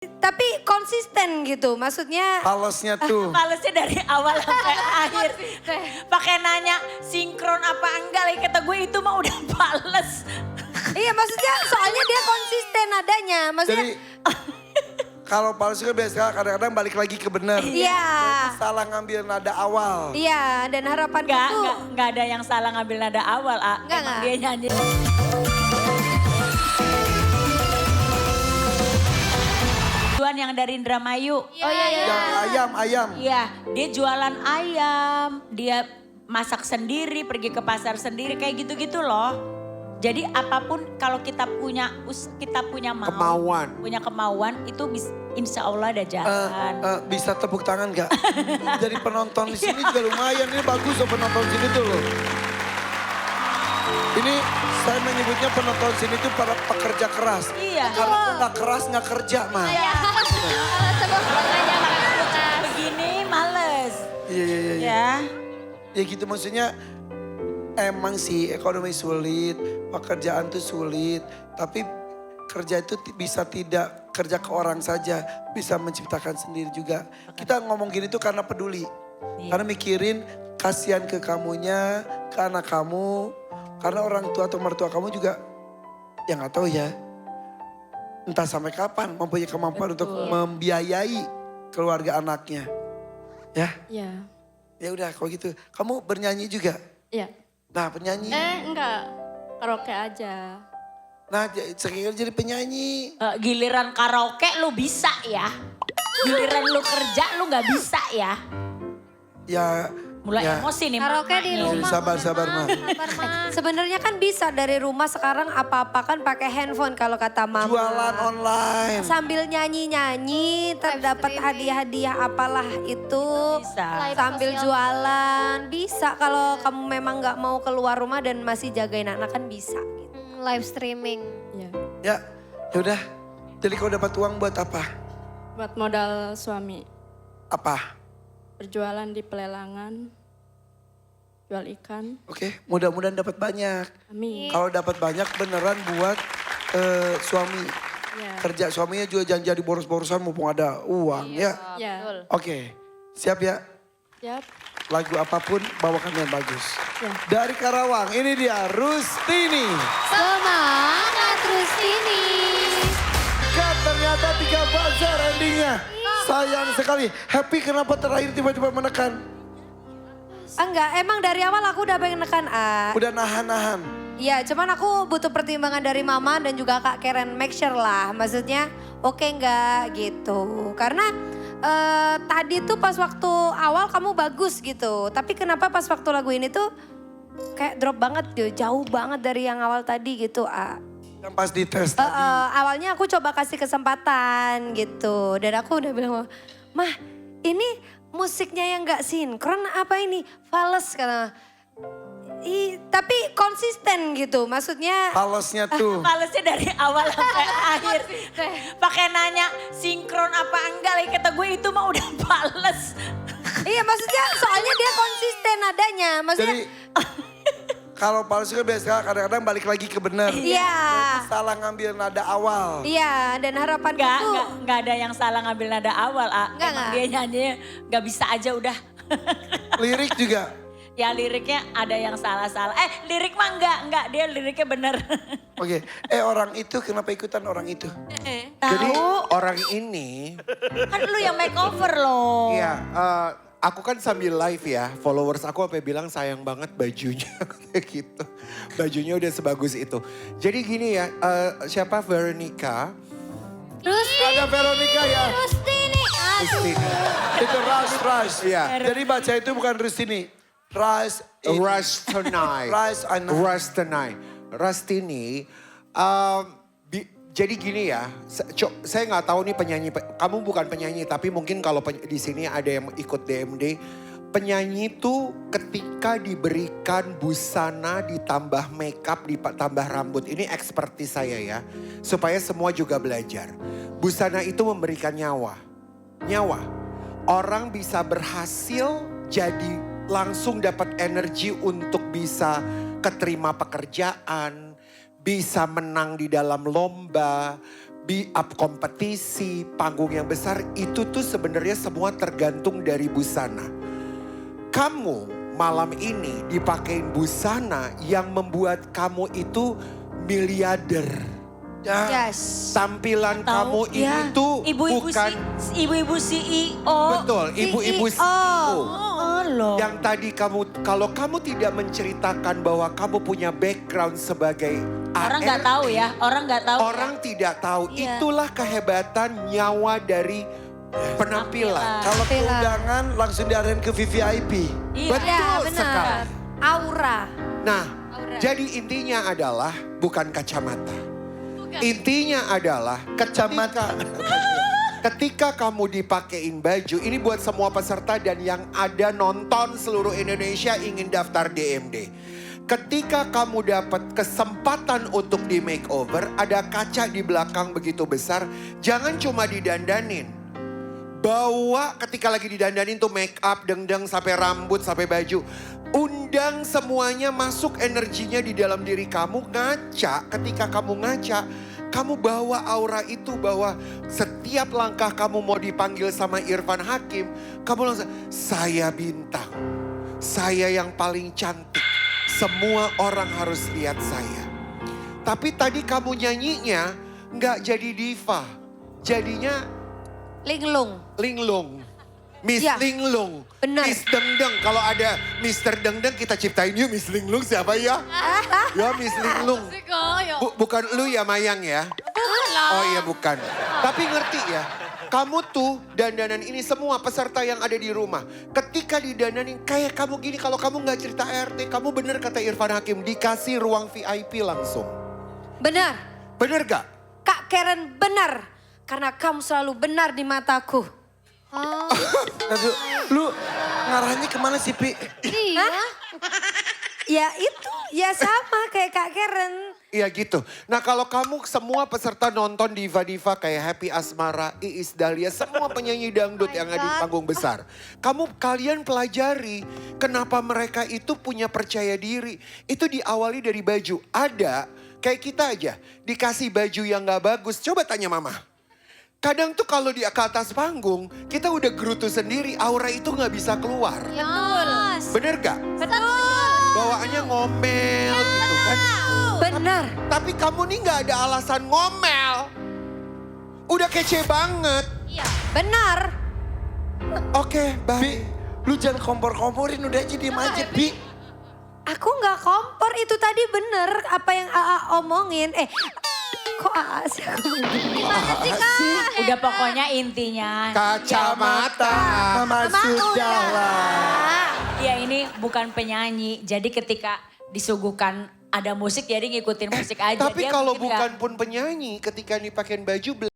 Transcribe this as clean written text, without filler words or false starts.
Tapi konsisten gitu, maksudnya. Falesnya tuh. Falesnya dari awal sampai akhir. Pakai nanya sinkron apa enggak, lagi kata gue itu mah udah fales. Iya maksudnya soalnya dia konsisten nadanya. Maksudnya. Jadi kalau palsu kan biasa kadang-kadang balik lagi ke benar. Iya. Salah ngambil nada awal. Iya dan harapanku tuh. Enggak ada yang salah ngambil nada awal. Enggak, Emang enggak. dia nyanyi. Jualan yang dari Indramayu. Oh iya iya. Yang ayam. Iya, dia jualan ayam, dia masak sendiri, pergi ke pasar sendiri, kayak gitu-gitu loh. Jadi apapun kalau kita punya punya kemauan itu insya Allah ada jalan. Bisa tepuk tangan gak? Jadi penonton di sini juga lumayan. Ini bagus loh penonton sini tuh loh. Ini saya menyebutnya penonton sini tuh para pekerja keras. Iya. Karena nggak keras nggak kerja mah. Begini males. Iya. Ya. Ya gitu maksudnya emang sih ekonomi sulit, pekerjaan tuh sulit. Tapi kerja itu bisa tidak kerja ke orang saja, bisa menciptakan sendiri juga. Kita ngomong gini tuh karena peduli. Iya. Karena mikirin kasihan ke kamunya, ke anak kamu. Karena orang tua atau mertua kamu juga ya nggak tahu ya. Entah sampai kapan mempunyai kemampuan untuk membiayai keluarga anaknya. Ya, Iya. ya udah kalau gitu. Kamu bernyanyi juga? Iya. Nah penyanyi. Enggak. Karaoke aja. Nah sekarang jadi penyanyi. Giliran karaoke lu bisa ya. Giliran lu kerja lu nggak bisa ya. Ya. Mulai ya. emosi nih. Karaoke di mamanya. rumah. Sabar Ma. Sebenarnya kan bisa dari rumah sekarang apa-apa kan pakai handphone kalau kata mama. Jualan online. Sambil nyanyi-nyanyi terdapat hadiah-hadiah apalah itu. Bisa. Sambil jualan bisa kalau kamu memang nggak mau keluar rumah dan masih jagain anak kan bisa. Gitu. Live streaming. Iya. Ya, yaudah. Jadi kau dapat uang buat apa? Buat modal suami. Apa? Berjualan di pelelangan. Jual ikan. Oke, mudah-mudahan dapat banyak. Amin. Kalau dapat banyak beneran buat suami. Iya. Kerja suaminya juga jangan jadi boros-borosan mumpung ada uang ya. Iya. Oke, siap ya? Siap. Lagu apapun bawakan yang bagus. Ya. Dari Karawang, ini dia Rustini. Semangat terus ini. Kat, ternyata 3 buzzer endingnya. Sayang sekali. Happy kenapa terakhir tiba-tiba menekan? Enggak, emang dari awal aku udah pengen nekan A. Udah nahan-nahan. Iya, cuman aku butuh pertimbangan dari mama dan juga Kak Karen, make sure lah. Maksudnya oke enggak gitu. Karena tadi tuh pas waktu awal kamu bagus gitu. Tapi kenapa pas waktu lagu ini tuh kayak drop banget gitu. Jauh banget dari yang awal tadi gitu A. Yang pas dites tadi. Awalnya aku coba kasih kesempatan gitu. Dan aku udah bilang, Mah ini musiknya yang gak sinkron apa ini? Fales kata. Tapi konsisten gitu maksudnya. Falesnya tuh. Falesnya dari awal sampai akhir. Pakai nanya sinkron apa enggak, lagi kata gue itu mah udah fales. Iya maksudnya soalnya dia konsisten nadanya. Maksudnya. Jadi kalau palsu kan biasa kadang-kadang balik lagi ke benar. Iya. Salah ngambil nada awal. Iya dan harapanku tuh. Enggak ada yang salah ngambil nada awal. Enggak, Emang enggak. dia nyanyinya nggak bisa aja udah. Lirik juga. Ya liriknya ada yang salah-salah. Lirik mah enggak. Dia liriknya bener. Oke. Orang itu kenapa ikutan orang itu? Jadi orang ini, Kan lu yang makeover loh. ya aku kan sambil live ya, followers aku sampai bilang sayang banget bajunya kayak gitu. Bajunya udah sebagus itu. Jadi gini ya, siapa Veronica? Ada Veronica ya. Rustini. Rustini. Itu Rush. Iya. Jadi baca itu bukan Rustini. Rustini. Rustini. Jadi gini ya, saya nggak tahu nih penyanyi, kamu bukan penyanyi tapi mungkin kalau di sini ada yang ikut DMD. Penyanyi tuh ketika diberikan busana ditambah makeup ditambah rambut, ini ekspertis saya ya. Supaya semua juga belajar. Busana itu memberikan nyawa. Nyawa. Orang bisa berhasil jadi langsung dapat energi untuk bisa keterima pekerjaan, bisa menang di dalam lomba, kompetisi, panggung yang besar, itu tuh sebenarnya semua tergantung dari busana. Kamu malam ini dipakein busana yang membuat kamu itu miliarder. Ya. Yes. Tampilan kamu Tahu, ya. ini tuh Ibu-ibu bukan... ibu-ibu CEO. Betul, ibu-ibu CEO. CEO. Oh loh. Yang tadi kalau kamu tidak menceritakan bahwa kamu punya background sebagai Orang nggak ART, tahu ya, orang nggak tahu. Orang tidak tahu. Iya. Itulah kehebatan nyawa dari penampilan. Kalau keundangan langsung diarahin ke VVIP. Iya. Betul Ya benar. sekali. Aura. Nah, jadi intinya adalah bukan kacamata. Intinya adalah Kacamata. ketika kamu dipakein baju, ini buat semua peserta dan yang ada nonton seluruh Indonesia ingin daftar DMD. Ketika kamu dapat kesempatan untuk di makeover, ada kaca di belakang begitu besar, jangan cuma didandanin. Bawa ketika lagi didandanin tuh make up, dengdeng sampai rambut, sampai baju. Undang semuanya masuk energinya di dalam diri kamu, ngaca. Ketika kamu ngaca, kamu bawa aura itu bahwa setiap langkah kamu mau dipanggil sama Irfan Hakim, kamu langsung, saya bintang, saya yang paling cantik, semua orang harus lihat saya. Tapi tadi kamu nyanyinya nggak jadi diva, jadinya Linglung. linglung. Miss Ya, Linglung, benar. Miss Dengdeng. Kalau ada Mr. Dengdeng kita ciptain yuk Miss Linglung siapa ya? Ya Miss Linglung. Bukan lu ya Mayang ya? Oh iya bukan. Tapi ngerti ya, kamu tuh dandanan ini semua peserta yang ada di rumah. Ketika didandanin kayak kamu gini, kalau kamu gak cerita RT, kamu bener kata Irfan Hakim, dikasih ruang VIP langsung. Benar. Bener gak? Kak Karen benar. Karena kamu selalu benar di mataku. Aduh, lu ngarahnya kemana sih, Pi? Iya. Ya itu, ya sama kayak Kak Karen. Iya gitu. Nah kalau kamu semua peserta nonton diva-diva kayak Happy Asmara, Iis Dahlia, semua penyanyi dangdut yang ada di panggung besar. Kalian pelajari kenapa mereka itu punya percaya diri. Itu diawali dari baju. Ada kayak kita aja dikasih baju yang gak bagus. Coba tanya mama. Kadang tuh kalau di ke atas panggung, kita udah gerutu sendiri, aura itu gak bisa keluar. Yes. Bener gak? Betul. Bawaannya ngomel gitu kan. Benar. Tapi kamu nih gak ada alasan ngomel. Udah kece banget. Iya. Benar. Oke, Pi, baik. lu jangan kompor-komporin, udah aja diem aja, Pi. Aku nggak kompor, itu tadi bener apa yang AA omongin. Kok AA sih aku Gimana sih Kak? Udah pokoknya intinya. Kacamata. Sudahlah. Ya ini bukan penyanyi. Jadi ketika disuguhkan ada musik jadi ngikutin musik aja. Tapi Dia kalau mungkin nggak- bukan pun penyanyi, ketika dipakein baju